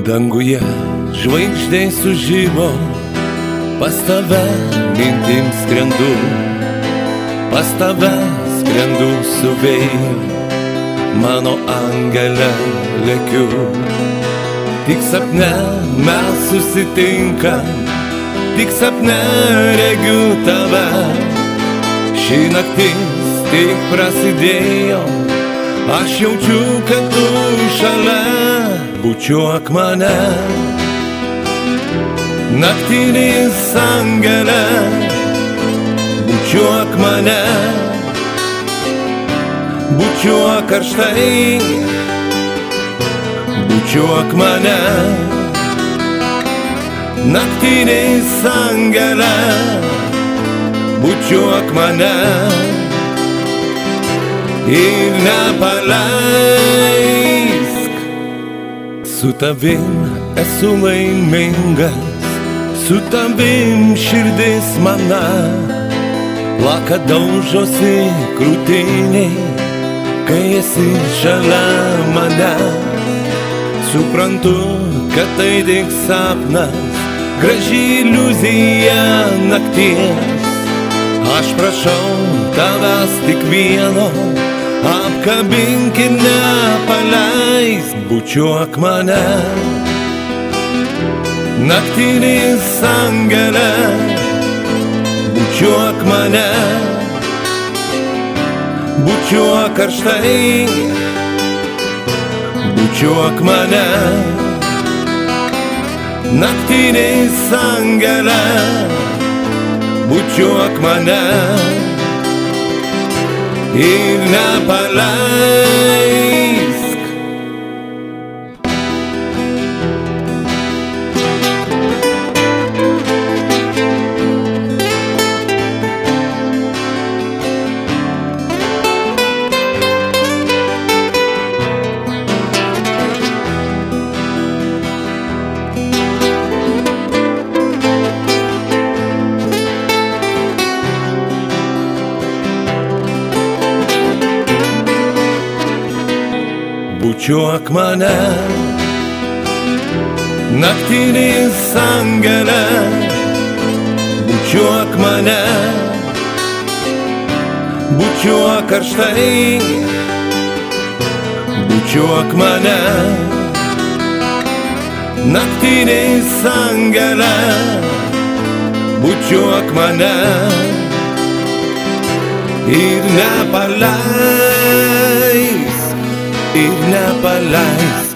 Danguje žvaigždės sužibo, pas tave mintim skrendu, pas tave skrendu su vėju, mano angele lekiu. Tik sapne mes susitinkam, tik sapne regiu tave. Ši naktis tik prasidėjo, aš jaučiu, kad tu šalia. Bučiuok mane, naktinis angele, bučiuok mane, bučiuok karštai, bučiuok mane, naktinis angele, bučiuok mane ir nepaleisk. Su tavim esu laimingas, su tavim širdis mana, plaka daužosi krūtiniai, kai esi šalia mane. Suprantu, kad tai tik sapnas, graži iliuzija nakties. Aš prašau tavęs tik vieno, apkabink ir nepaleisk. Bučiuok mane, naktinis angele, bučiuok mane, bučiuok karštai, bučiuok mane, naktinis angele, bučiuok mane ir nepaleisk. Bučiuok mane, naktinis angele, bučiuok mane, bučiuok karštai, bučiuok mane, naktinis angele, bučiuok mane ir nepaleisk. Ir nepaleisk.